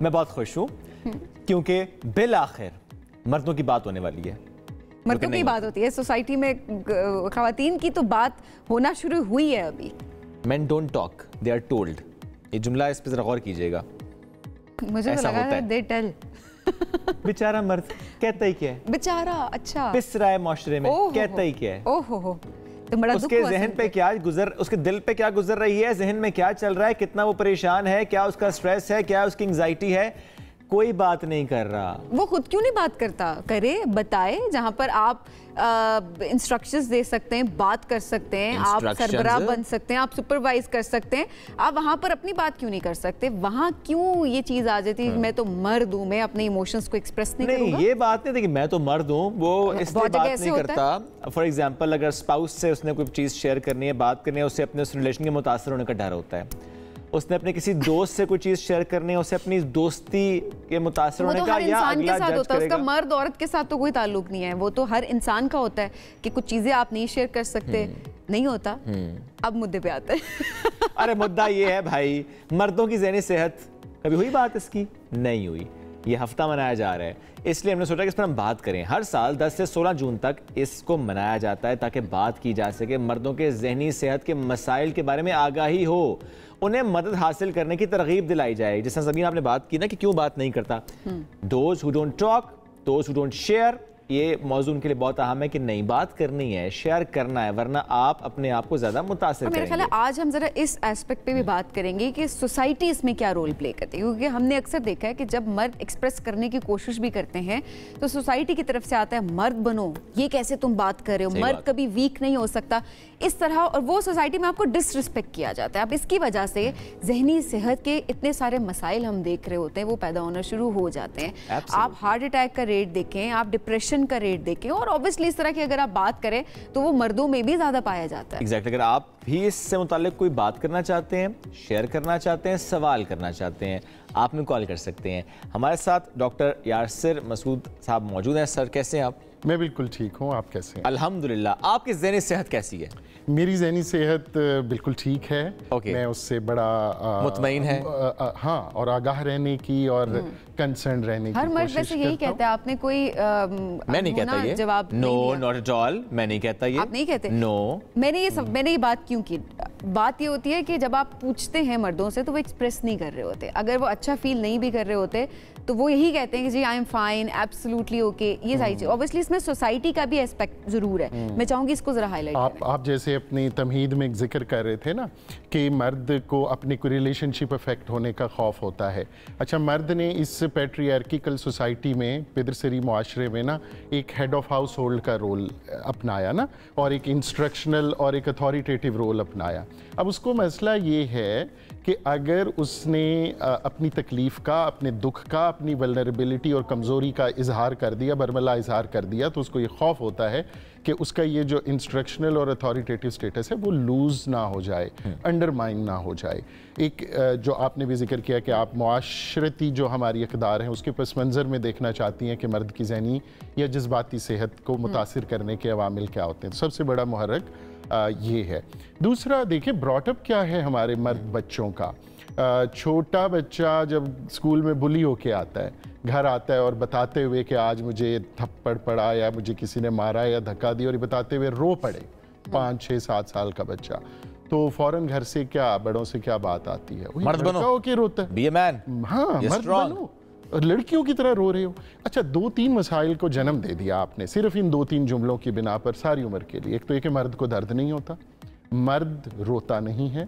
میں بہت خوش ہوں کیونکہ بالآخر مردوں کی بات ہونے والی ہے. مردوں کی بات ہوتی ہے سوسائٹی میں, خواتین کی تو بات ہونا شروع ہوئی ہے ابھی. Men don't talk, they are told. یہ جملہ اس پہ ذرا غور کیجئے گا. مجھے تو لگا ہے they tell. بیچارہ مرد کہتا ہی کیا ہے, بیچارہ اچھا پس رہا ہے معاشرے میں, کہتا ہی کیا ہے, اس کے ذہن پہ کیا اس کے دل پہ کیا گزر رہی ہے, ذہن میں کیا چل رہا ہے, کتنا وہ پریشان ہے, کیا اس کا سٹریس ہے, کیا اس کی انگزائٹی ہے, کوئی بات نہیں کر رہا. وہ خود کیوں نہیں بات کرتا؟ کرے, بتائے. جہاں پر آپ انسٹرکشنز دے سکتے ہیں, بات کر سکتے ہیں, آپ سربراہ بن سکتے ہیں, آپ سپروائز کر سکتے ہیں, آپ وہاں پر اپنی بات کیوں نہیں کر سکتے؟ وہاں کیوں یہ چیز آ جاتی ہے میں تو مرد ہوں, میں اپنے ایموشنز کو ایکسپریس نہیں کروں گا؟ نہیں, یہ بات نہیں تھی کہ میں تو مرد ہوں, وہ اس لیے بات نہیں کرتا. فار ایگزامپل اگر اسپاؤس سے اس نے کوئی چیز شیئر کرنی ہے, بات کرنی ہے, اسے اپنے اس ریلیشن کے متاثر ہونے کا ڈر ہوتا ہے. اس نے اپنے کسی دوست سے کوئی چیز شیئر کرنی ہے, اسے اپنی دوستی کے متاثر ہونے کا, یا اگلا جج کرے گا. اس کا مرد عورت کے ساتھ تو کوئی تعلق نہیں ہے, وہ تو ہر انسان کا ہوتا ہے کہ کچھ چیزیں آپ نہیں شیئر کر سکتے. نہیں ہوتا. اب مدعے پہ آتے ہیں. ارے مدعا یہ ہے بھائی, مردوں کی ذہنی صحت کبھی ہوئی بات اس کی؟ نہیں ہوئی. یہ ہفتہ منایا جا رہا ہے, اس لیے ہم نے سوچا کہ اس پر ہم بات کریں. ہر سال 10 سے 16 جون تک اس کو منایا جاتا ہے تاکہ بات کی جا سکے, مردوں کے ذہنی صحت کے مسائل کے بارے میں آگاہی ہو, انہیں مدد حاصل کرنے کی ترغیب دلائی جائے. جس طرح زمین آپ نے بات کی نا کہ کیوں بات نہیں کرتا, those who don't talk, those who don't share, یہ موضوع ان کے لیے بہت اہم ہے کہ نہیں, بات کرنی ہے, شیئر کرنا ہے, ورنہ آپ اپنے آپ کو زیادہ متاثر کریں گے. میرے خیال ہے آج ہم ذرا اس ایسپیکٹ پہ بھی بات کریں گے کہ سوسائٹی اس میں کیا رول پلے کرتی ہے, کیونکہ ہم نے اکثر دیکھا ہے کہ جب مرد ایکسپریس کرنے کی کوشش بھی کرتے ہیں تو سوسائٹی کی طرف سے آتا ہے مرد بنو, یہ کیسے تم بات کر رہے ہو, مرد کبھی ویک نہیں ہو سکتا, اس طرح. اور وہ سوسائٹی میں آپ کو ڈس رسپیکٹ کیا جاتا ہے. اب اس کی وجہ سے ذہنی صحت کے اتنے سارے مسائل ہم دیکھ رہے ہوتے ہیں, وہ پیدا ہونا شروع ہو جاتے ہیں. آپ ہارٹ اٹیک کا ریٹ دیکھیں, آپ ڈپریشن کا ریٹ دیکھیں, اور obviously اس طرح کی اگر آپ بات کریں تو وہ مردوں میں بھی زیادہ پایا جاتا ہے. ایگزیکٹلی. اگر آپ بھی اس سے متعلق کوئی بات کرنا چاہتے ہیں, شیئر کرنا چاہتے ہیں, سوال کرنا چاہتے ہیں, آپ میں کال کر سکتے ہیں. ہمارے ساتھ ڈاکٹر یاسر مسعود صاحب موجود ہیں. سر کیسے ہیں آپ؟ میں بالکل ٹھیک ہوں, آپ کیسے ہیں؟ الحمدللہ. آپ کی ذہنی صحت کیسی ہے؟ میری ذہنی صحت بالکل ٹھیک ہے. میں اس سے بڑا مطمئن ہے. ہاں, اور آگاہ رہنے کی اور کنسرن رہنے کی ہر مرد ویسے یہی کہتا ہے. آپ نے کوئی میں نہیں کہتا یہ جواب نو ناٹ ایٹ آل, میں نہیں کہتا یہ. آپ نہیں کہتے؟ نو. میں نے یہ بات کیوں کی؟ بات یہ ہوتی ہے کہ جب آپ پوچھتے ہیں مردوں سے تو وہ ایکسپریس نہیں کر رہے ہوتے. اگر وہ اچھا فیل نہیں بھی کر رہے ہوتے تو وہ یہی کہتے ہیں کہ جی I am fine, absolutely okay. یہ ساری چیز اوبویسلی اس میں سوسائٹی کا بھی ایسپیکٹ ضرور ہے. میں چاہوں گی اس کو ذرا ہائی لائٹ کریں. آپ جیسے اپنی تمہید میں ذکر کر رہے تھے نا کہ مرد کو اپنی کوئی ریلیشن شپ افیکٹ ہونے کا خوف ہوتا ہے. اچھا, مرد نے اس پیٹریارکیکل سوسائٹی میں, پیدرسری معاشرے میں نا, ایک ہیڈ آف ہاؤس ہولڈ کا رول اپنایا نا, اور ایک انسٹرکشنل اور ایک اتھارٹیٹیو رول اپنایا. اب اس کو مسئلہ یہ ہے کہ اگر اس نے اپنی تکلیف کا, اپنے دکھ کا, اپنی ولنریبلٹی اور کمزوری کا اظہار کر دیا, برملا اظہار کر دیا, تو اس کو یہ خوف ہوتا ہے کہ اس کا یہ جو انسٹرکشنل اور اتھارٹیٹیو سٹیٹس ہے وہ لوز نہ ہو جائے, انڈرمائن نہ ہو جائے. ایک جو آپ نے بھی ذکر کیا کہ آپ معاشرتی جو ہماری اقدار ہیں اس کے پس منظر میں دیکھنا چاہتی ہیں کہ مرد کی ذہنی یا جذباتی صحت کو متاثر کرنے کے عوامل کیا ہوتے ہیں. سب سے بڑا محرک یہ ہے. دوسرا دیکھیں براٹ اپ کیا ہے ہمارے مرد بچوں کا. چھوٹا بچہ جب اسکول میں بلی ہو کے آتا ہے, گھر آتا ہے اور بتاتے ہوئے کہ آج مجھے تھپڑ پڑا یا مجھے کسی نے مارا یا دھکا دیا, اور یہ بتاتے ہوئے رو پڑے, 5 6 7 سال کا بچہ, تو فوراً گھر سے کیا, بڑوں سے کیا بات آتی ہے؟ مرد بنو, ہو کے روتا ہے, بی اے مین. ہاں, مرد بنو, لڑکیوں کی طرح رو رہے ہو. اچھا, 2-3 مسائل کو جنم دے دیا آپ نے صرف ان 2-3 جملوں کی بنا پر ساری عمر کے لیے. ایک تو یہ کہ مرد کو درد نہیں ہوتا, مرد روتا نہیں ہے,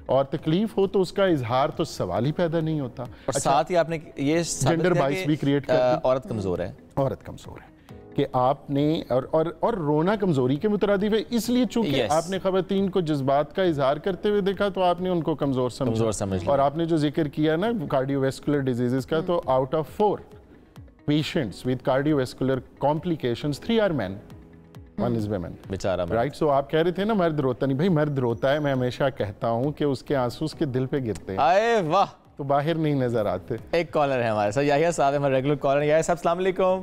اور تکلیف ہو تو اس کا اظہار تو سوال ہی پیدا نہیں ہوتا. اور ساتھ ہی آپ نے یہ جنڈر بائس بھی کریٹ کر دی. عورت کمزور ہے, عورت کمزور ہے کہ آپ نے اور رونا کمزوری کے مترادف ہے, اس لیے چونکہ آپ نے خواتین کو جذبات کا اظہار کرتے ہوئے دیکھا تو آپ نے ان کو کمزور سمجھا. اور آپ نے جو ذکر کیا نا کارڈیو ویسکولر ڈیزیزز کا, تو out of 4 patients with cardio vascular complications 3 are men, 1 is women. بیچارہ رائٹ. سو آپ کہہ رہے تھے نا مرد روتا نہیں, بھائی مرد روتا ہے. میں ہمیشہ کہتا ہوں کہ اس کے آنسو اس کے دل پہ گرتے ہیں, آئے واہ, تو باہر نہیں نظر آتے. ایک کالر ہے ہمارے ساتھ, یحییٰ صاحب ہمارے ریگولر کالر. یحییٰ صاحب السلام علیکم.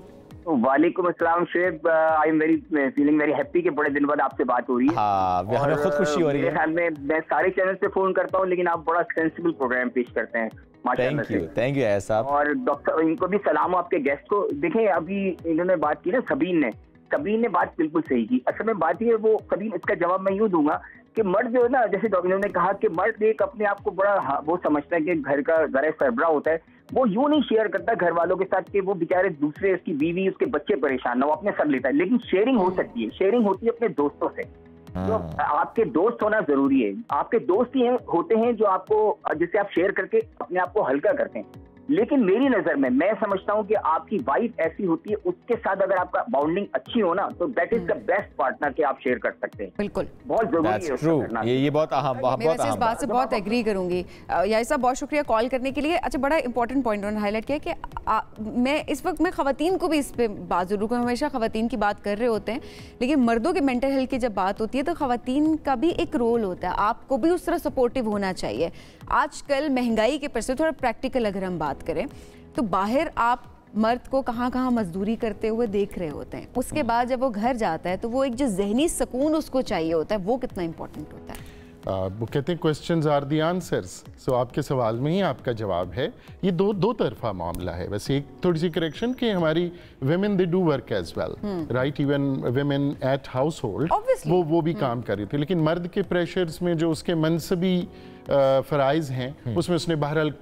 وعلیکم السلام Shoaib, I am feeling very happy کہ بڑے دن بعد آپ سے بات ہو رہی ہے. ہاں, ہمیں خود خوشی ہو رہی ہے. میرے خیال میں خالی چینل سے فون کرتا ہوں لیکن آپ بڑا سینسیبل پروگرام پیش کرتے ہیں, माशाल्लाह से। थैंक यू ऐसा साहब। और डॉक्टर इनको भी सलाम हो आपके गेस्ट को। देखें अभी इन्होंने बात की ना सबीन ने बात बिल्कुल सही की। असल में बात ये वो सबीन, इसका जवाब मैं यूँ दूंगा कि मर्द जो है ना, जैसे इन्होंने कहा कि मर्द एक अपने आप को बड़ा वो समझता है कि घर का ज़रा सरबराह होता है, वो यूं नहीं शेयर करता घर वालों के साथ कि वो बेचारे दूसरे, उसकी बीवी, उसके बच्चे परेशान ना, वो अपने सब लेता है। लेकिन शेयरिंग हो सकती है, शेयरिंग होती है अपने दोस्तों से। तो आपके दोस्त होना जरूरी है। आपके दोस्त ही होते हैं जो आपको, जिससे आप शेयर करके अपने आप को हल्का करते हैं। लेकिन मेरी नजर में मैं समझता हूं कि आपकी वाइफ ऐसी होती है, उसके साथ अगर आपका बाउंडिंग अच्छी हो ना, तो that is the best partner कि आप शेयर कर सकते हैं। बिल्कुल, बहुत जरूरी है उसको करना। ये बहुत अहम, मैं वैसे इस बात से बहुत एग्री करूंगी। यार साहब बहुत शुक्रिया कॉल करने के लिए। अच्छा, बड़ा इंपॉर्टेंट पॉइंट उन्होंने हाईलाइट किया कि मैं इस वक्त खवातीन को भी इस पे बात जरूर करूँ, हमेशा खवातीन की बात कर रहे होते हैं, लेकिन मर्दों के मेंटल हेल्थ की जब बात होती है तो खवातीन का भी एक रोल होता है। आपको भी उस तरह सपोर्टिव होना चाहिए। आजकल महंगाई के पैसे, थोड़ा प्रैक्टिकल अगर हम बात करें तो बाहर आप मर्द को कहाँ मजदूरी करते हुए देख रहे होते हैं, उसके बाद जब वो घर जाता है तो वो एक जो जहनी सुकून उसको चाहिए होता है, वो कितना इंपॉर्टेंट होता है। वो कहते हैं क्वेश्चंस आर द आंसर्स। सो आपके सवाल में ही आपका जवाब है। ये दो तरफा मामला है। वैसे एक थोड़ी सी करेक्शन कि हमारी women they do work as well, right? Even women at household वो भी काम कर रही थी, लेकिन मर्द के प्रेशर्स में जो उसके मनसबी फराइज हैं उसमें उसने बहरहाल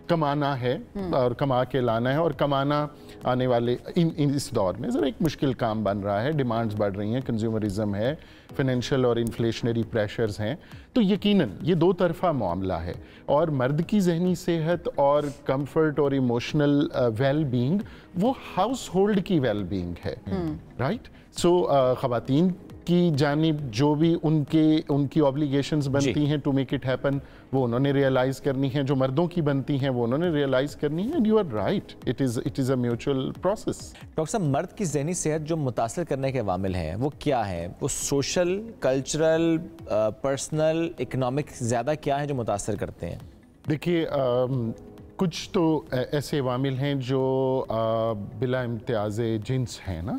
कमाना है और कमा के लाना है, और कमाना आने वाले इस दौर में ज़रा एक मुश्किल काम बन रहा है। डिमांड्स बढ़ रही हैं, कंज्यूमरिज्म है, फाइनेंशियल और इन्फ्लेशनरी प्रेशर्स हैं, तो यकीनन ये दो तरफा मामला है। और मर्द की जहनी सेहत और कंफर्ट और इमोशनल वेल बीइंग वो हाउस होल्ड की वेल बीइंग है, राइट? सो ख़वातीन की जानिब जो भी उनकी ऑब्लिगेशंस बनती हैं टू मेक इट हैपन, वो उन्होंने रियलाइज़ करनी है। जो मर्दों की बनती हैं वो उन्होंने रियलाइज़ करनी है। And you are right, it is a mutual process. Doctor साहब, मर्द की ज़हनी सेहत जो मुतासर करने के अवामिल हैं वो क्या है? वो सोशल, कल्चरल, पर्सनल, इकोनॉमिक ज़्यादा क्या है जो मुतासर करते हैं? देखिए, कुछ तो ऐसे अवामिल हैं जो बिला इम्तियाज़ जिन्स हैं ना,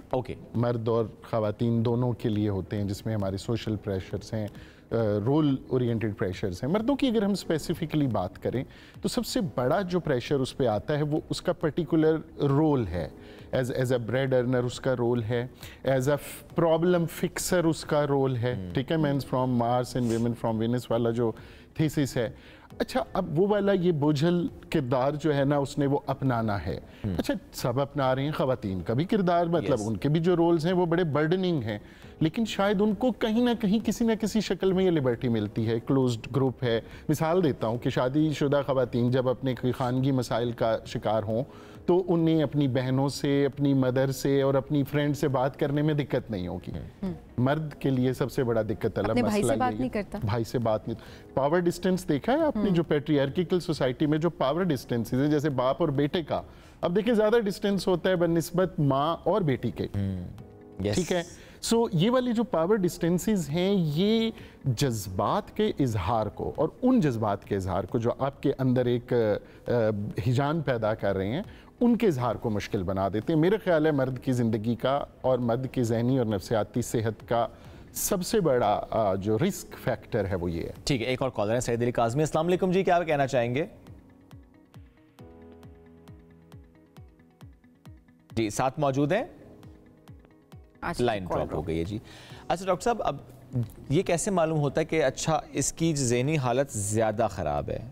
मर्द और ख़वातीन दोनों के लिए होते हैं, जिसमें हमारे सोशल प्रेशर्स हैं, रोल ओरिएंटेड प्रेशर्स हैं। मर्दों की अगर हम स्पेसिफिकली बात करें तो सबसे बड़ा जो प्रेशर उस पर आता है वो उसका पर्टिकुलर रोल है। एज अ ब्रेड अर्नर उसका रोल है, एज अ प्रॉब्लम फिक्सर उसका रोल है, ठीक है? Mens from Mars and women from Venus वाला जो थीसिस है। अच्छा, अब वो वाला ये बोझल किरदार जो है ना, उसने वो अपनाना है। अच्छा, सब अपना रहे हैं, ख़वातीन का भी किरदार, मतलब उनके भी जो रोल्स हैं वो बड़े बर्डनिंग हैं, लेकिन शायद उनको कहीं ना कहीं किसी न किसी शक्ल में ये लिबर्टी मिलती है। क्लोज्ड ग्रुप है। मिसाल देता हूँ कि शादीशुदा ख़वातीन जब अपने खानगी मसाइल का शिकार हों तो उन्हें अपनी बहनों से, अपनी मदर से और अपनी फ्रेंड से बात करने में दिक्कत नहीं होगी। मर्द के लिए सबसे बड़ा दिक्कत वाला मसला भाई से बात नहीं करता। भाई से बात नहीं। पावर डिस्टेंस देखा है आपने? जो पैट्रियार्किकल सोसाइटी में जो पावर डिस्टेंस है, जैसे बाप और बेटे का, अब देखिए ज्यादा डिस्टेंस होता है बनिस्बत माँ और बेटी के, ठीक है? सो ये वाली जो पावर डिस्टेंसेस हैं ये जज्बात के इजहार को और उन जज्बात के इजहार को जो आपके अंदर एक हिजान पैदा कर रहे हैं, उनके इजहार को मुश्किल बना देते हैं। मेरा ख्याल है मर्द की ज़िंदगी का और मर्द की ज़हनी और नफ्सियाती सेहत का सबसे बड़ा जो रिस्क फैक्टर है वो ये है। ठीक है, एक और कॉलर है सईद अली काज़मी। अस्सलाम वालेकुम जी, क्या कहना चाहेंगे? जी साथ मौजूद हैं, लाइन ड्रॉप हो गई है जी। अच्छा डॉक्टर साहब, अब ये कैसे मालूम होता है कि अच्छा इसकी ज़हनी हालत ज़्यादा ख़राब है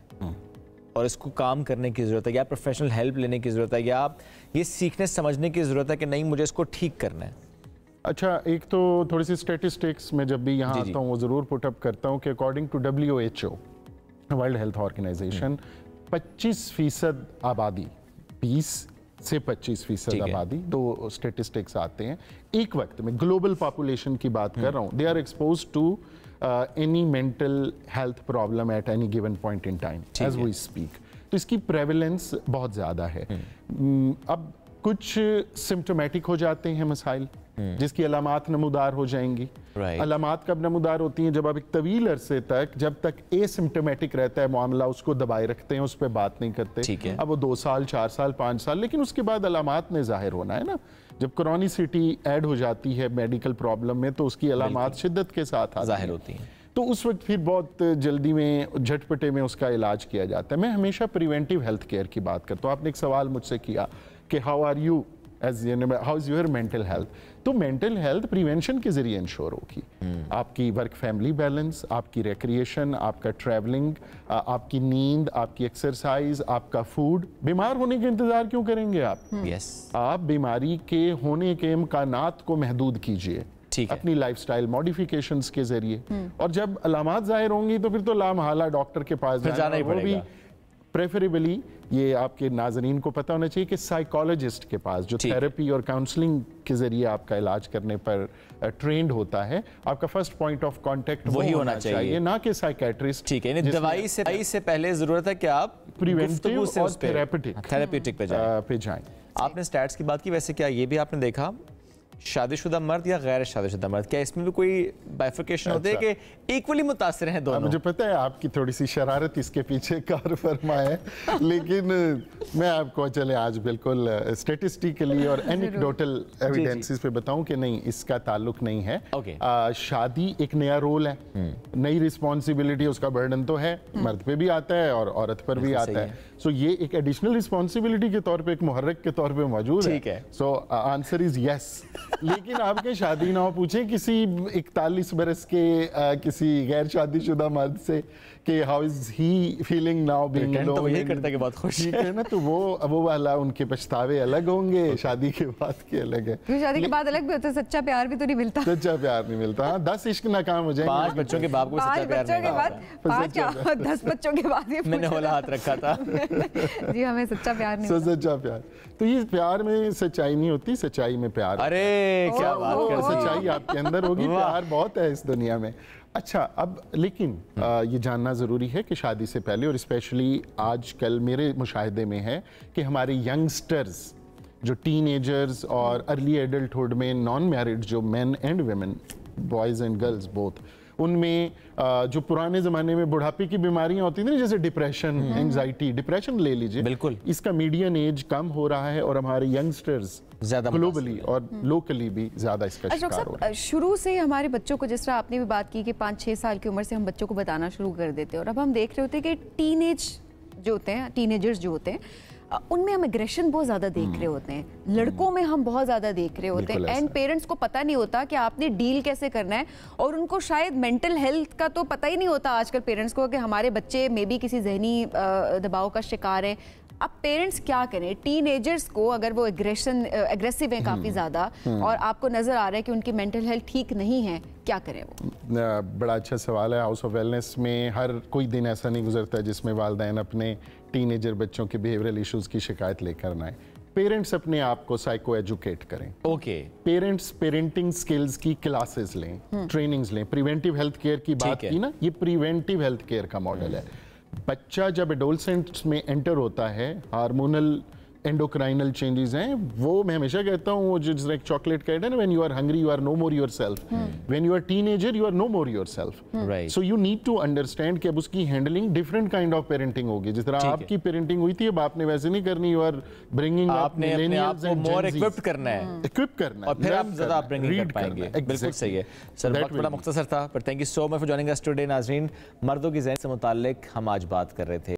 और इसको काम करने की ज़रूरत है, या प्रोफेशनल हेल्प लेने की ज़रूरत है, या ये सीखने समझने की ज़रूरत है कि नहीं मुझे इसको ठीक करना है? अच्छा, एक तो थोड़ी सी स्टेटिस्टिक्स में जब भी यहाँ आता हूँ वो ज़रूर पुटअप करता हूँ कि according to WHO, world health organisation, 25% आबादी, 20 से 25% आबादी, दो स्टेटिस्टिक्स आते हैं एक वक्त में, ग्लोबल पॉपुलेशन की बात कर रहा हूँ, they are expose to any mental health problem at any given point in time as we speak. तो इसकी प्रेवलेंस बहुत ज़्यादा है। अब कुछ सिम्टोमेटिक हो जाते हैं मसाइल जिसकी अलामात नमूदार हो जाएंगी। अलामात कब नमूदार होती हैं? जब आप एक तवील अरसे तक, जब तक एसिम्टोमेटिक रहता है मामला, उसको दबाए रखते हैं, उस पर बात नहीं करते। अब वो 2 साल, 4 साल, 5 साल, लेकिन उसके बाद अलामात ने जाहिर होना है ना। जब क्रोनिसिटी ऐड हो जाती है मेडिकल प्रॉब्लम में तो उसकी अलामात शिद्दत के साथ जाहिर होती हैं। तो उस वक्त फिर बहुत जल्दी में झटपटे में उसका इलाज किया जाता है। मैं हमेशा प्रिवेंटिव हेल्थ केयर की बात करता हूँ। आपने एक सवाल मुझसे किया कि how are you as how is your mental health, तो मेंटल हेल्थ प्रिवेंशन के जरिए इंश्योर होगी। आपकी वर्क फैमिली बैलेंस, आपकी रिक्रिएशन, आपका ट्रैवलिंग, आपकी नींद, आपकी एक्सरसाइज, आपका फूड। बीमार होने के इंतजार क्यों करेंगे आप? आप बीमारी के होने के इम्कानात को महदूद कीजिए अपनी लाइफस्टाइल मॉडिफिकेशंस के जरिए, और जब अलामात जाहिर होंगी तो फिर तो लामहला डॉक्टर के पास जाना ही पड़ेगा। प्रेफरेबली ये आपके नाजरीन को पता होना चाहिए कि साइकोलॉजिस्ट के पास, जो थेरेपी और काउंसलिंग के जरिए आपका इलाज करने पर ट्रेंड होता है, आपका फर्स्ट पॉइंट ऑफ कांटेक्ट वही होना चाहिए, ना कि साइकेट्रिस्ट। ठीक है, दवाई से पहले जरूरत है कि आप प्रिवेंटिव और थेरेप्यूटिक पे जाएं। आपने स्टैट्स की बात की, वैसे क्या ये भी आपने देखा शादीशुदा मर्द या गैर शादीशुदा मर्द, क्या इसमें भी कोई बाइफिकेशन होती है कि इक्वली मुतासिर हैं दोनों? मुझे पता है आपकी थोड़ी सी शरारत इसके पीछे कार फरमा है, लेकिन मैं आपको चले आज बिल्कुल स्टेटिस्टिकली और एनेक्डोटल एविडेंसेस पे बताऊं कि नहीं, इसका ताल्लुक नहीं है। शादी एक नया रोल है, नई रिस्पॉन्सिबिलिटी, उसका बर्डन तो है, मर्द पे भी आता है और औरत पर भी आता है। सो ये एक एडिशनल रिस्पॉन्सिबिलिटी के तौर पे, एक मुहर्रिक के तौर पे मौजूद है। So answer is yes. लेकिन आपके शादी ना हो, पूछें किसी 41 बरस के किसी गैर शादीशुदा मर्द से कि how is he feeling now being alone, तो ये करता है कि बहुत खुश है ना, तो वो वाला उनके पछतावे अलग होंगे, शादी के बाद के अलग है। क्यों शादी के बाद अलग भी होता है, सच्चा प्यार भी तो नहीं मिलता। सच्चा प्यार नहीं मिलता। हाँ, 10 इश्क नाकाम हो जाएंगे, 5 बच्चों के बाप को सच्चा प्यार नहीं मिलता। 10 बच्चों के बाद मैंने होला हाथ रखा था। जी, हमें सच्चा प्यार नहीं मिलता। सच्चा प्यार, तो ये प्यार में सच्चाई नहीं होती, सच्चाई में प्यार। अरे क्या बात कर, सच्चाई आपके अंदर होगी, प्यार बहुत है इस दुनिया में। अच्छा, अब लेकिन ये जानना ज़रूरी है कि शादी से पहले, और स्पेशली आजकल मेरे मुशाहिदे में है कि हमारे यंगस्टर्स, जो टीनेजर्स और अर्ली एडल्टहुड में नॉन मैरिड जो main and women, boys and girls both, उनमें जो पुराने ज़माने में बुढ़ापे की बीमारियां होती थी ना, जैसे डिप्रेशन, एंजाइटी, डिप्रेशन ले लीजिए, बिल्कुल इसका मीडियन एज कम हो रहा है और हमारे यंगस्टर्स ज्यादा ग्लोबली और लोकली भी ज्यादा इसका शिकार हो रहा है। शुरू से हमारे बच्चों को, जिस तरह आपने भी बात की कि 5-6 साल की उम्र से हम बच्चों को बताना शुरू कर देते हैं, और अब हम देख रहे होते हैं कि टीनेजर्स जो होते हैं उनमें हम एग्रेशन बहुत ज़्यादा देख रहे होते हैं, लड़कों में हम बहुत ज़्यादा देख रहे होते हैं, एंड पेरेंट्स को पता नहीं होता कि आपने डील कैसे करना है, और उनको शायद मेंटल हेल्थ का तो पता ही नहीं होता आजकल पेरेंट्स को कि हमारे बच्चे मे बी किसी जहनी दबाव का शिकार है। अब पेरेंट्स क्या करें टीनेजर्स को, अगर वो एग्रेसिव हैं काफ़ी ज़्यादा और आपको नज़र आ रहा है कि उनकी मेंटल हेल्थ ठीक नहीं है, क्या करें वो? बड़ा अच्छा सवाल है। हाउस ऑफ वेलनेस में हर कोई दिन ऐसा नहीं गुजरता जिसमें वालिदैन अपने टीनेजर बच्चों के बिहेवियरल इश्यूज की शिकायत लेकर ना आए। पेरेंट्स अपने आप को साइको एजुकेट करें। पेरेंट्स पेरेंटिंग स्किल्स की क्लासेस लें, ट्रेनिंग्स लें। प्रिवेंटिव हेल्थ केयर की बात की ना, ये प्रिवेंटिव हेल्थ केयर का मॉडल है। बच्चा जब एडोलसेंट्स में एंटर होता है, हार्मोनल एंडोक्राइनल चेंजेस हैं, वो मैं हमेशा कहता हूँ, वो जिस तरह एक चॉकलेट कहते हैं ना, when you are hungry you are no more yourself, when you are teenager you are no more yourself. So you need to understand कि अब उसकी handling different kind of parenting होगी। जिस तरह आपकी पेरेंटिंग हुई थी, अब आपने वैसे नहीं करनी, you are bringing up millennials and more equipped करना है, और फिर आप ज्यादा ब्रिंगिंग कर पाएंगे। बिल्कुल सही है सर, वक्त बड़ा मुख्तसर था, पर thank you so much for joining us today. नाज़रीन, मर्दों की ज़हन से मुताल्लिक हम आज बात कर रहे थे।